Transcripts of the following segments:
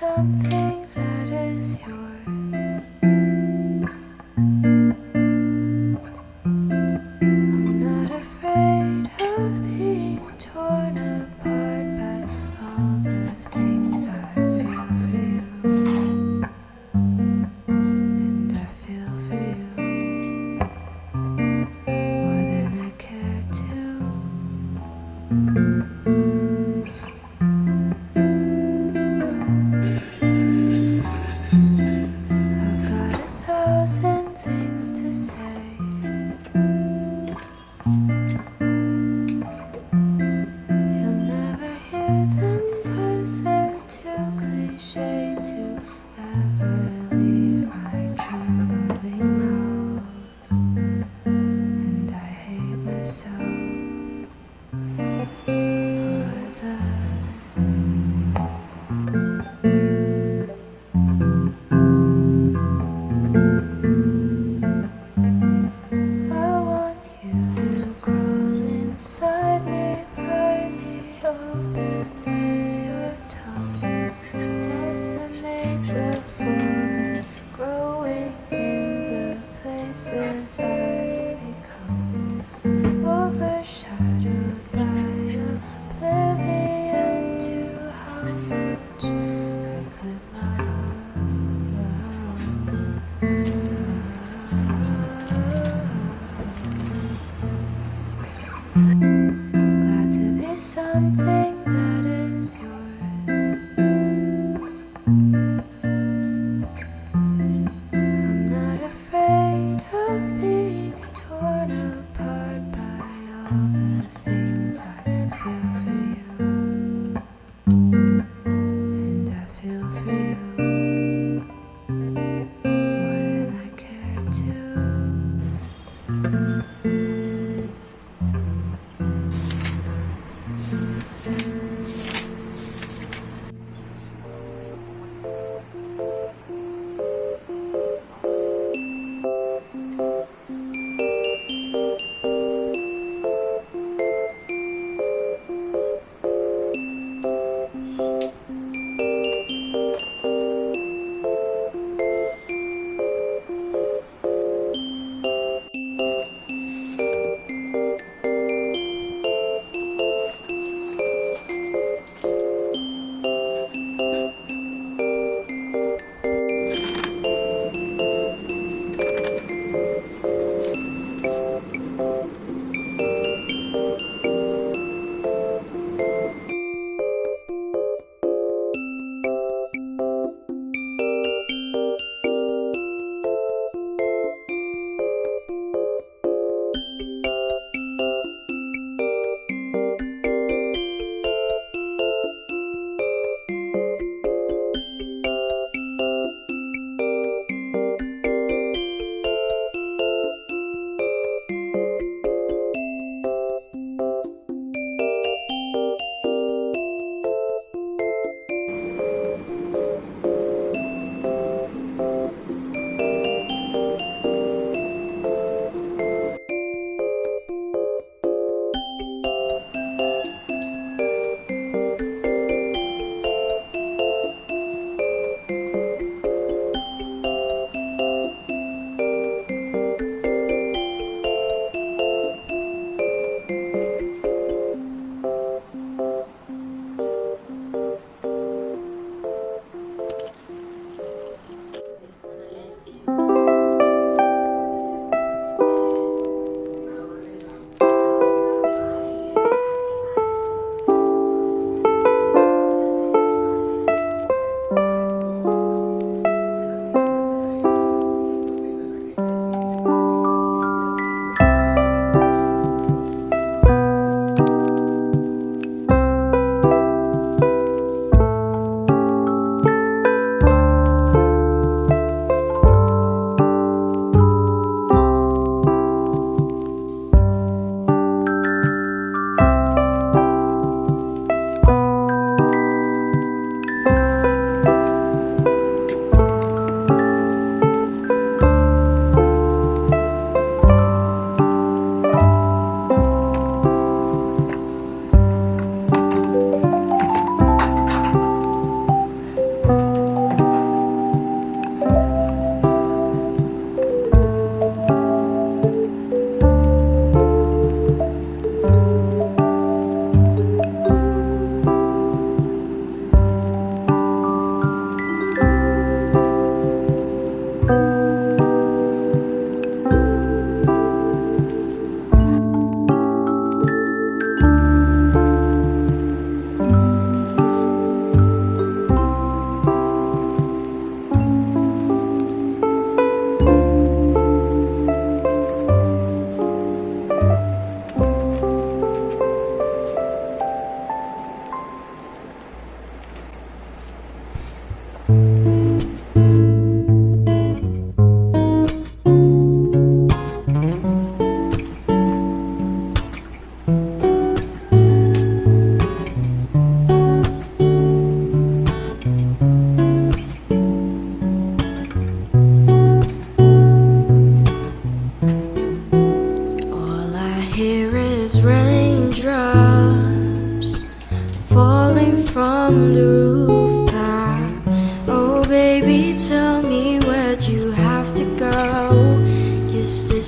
something that is yours. I'm not afraid of being torn apart by all the things I feel for you. And I feel for you more than I care to. I've got 1,000 things to say. You'll never hear them 'cause they're too cliche to ever leave my trembling mouth. And I hate myself for that. I want you to crawl inside me, pry me open with your tongue, decimate the forest, growing in the places I've become, overshadowed by oblivion to how much I could love. Glad to be something that is yours. I'm not afraid of being torn apart by all the things I feel for you. And I feel for you more than I care to.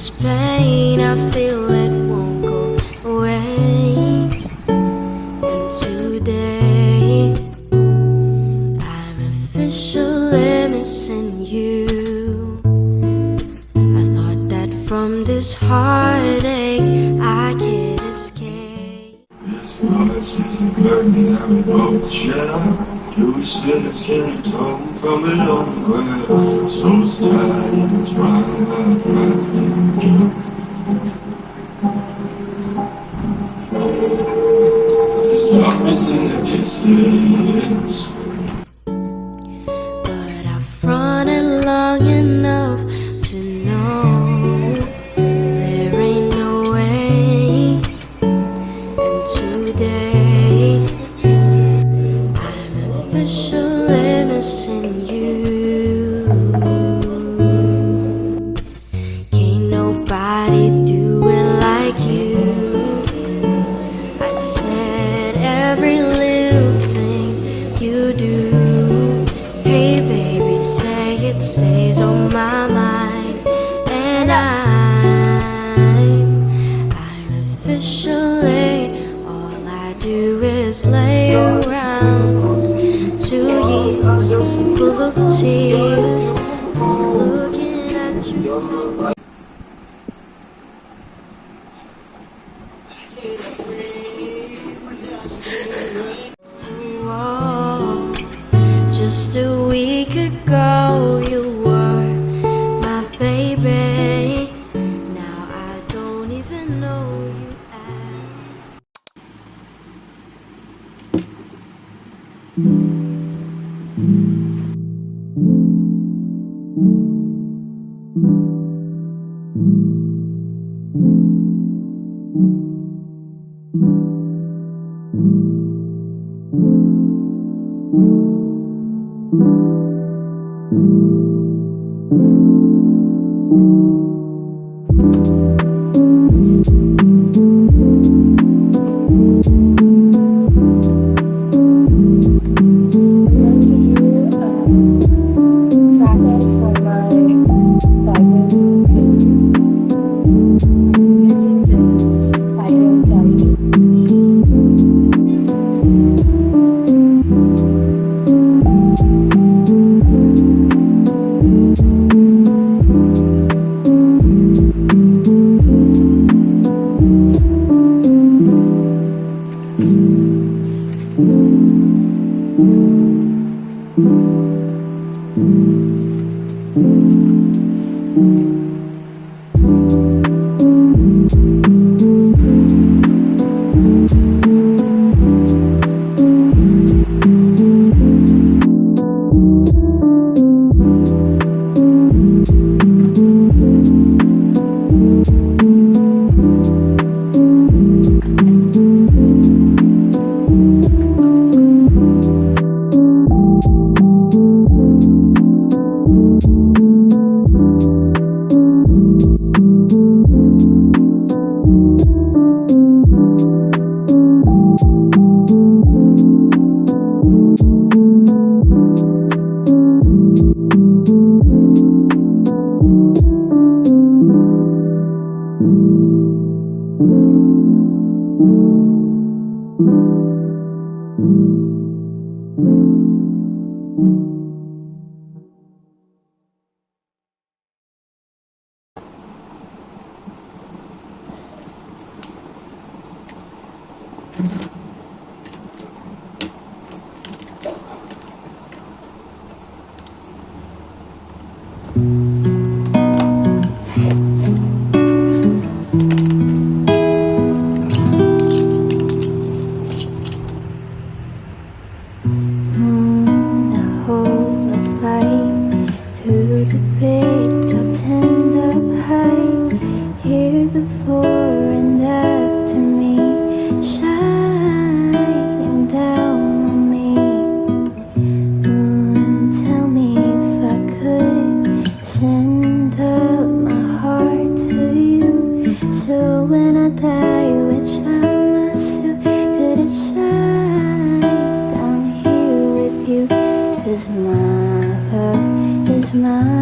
this pain, I feel it won't go away. And today I'm officially missing you. I thought that from this heartache I could escape. This voice is a burden that we both share. Twisted and skin tone from a long way. Souls tied and trying hard to get. Stop missing the distance. But I've run it long enough to know there ain't no way. And today I'm officially missing you. Can't nobody do it like you. I said every little thing you do. Hey baby, say it stays on my mind. And I'm officially, all I do is lay around. 2 years full of tears from looking at you. Whoa. Just a week ago you were my baby. Now I don't even know you as. Moon, a hole of light through the big top, turned up high. Here before and after me, shining down on me. Moon, tell me if I could send up my heart to you, so when I die, which I must, could it shine down here with you? 'Cause my love is mine.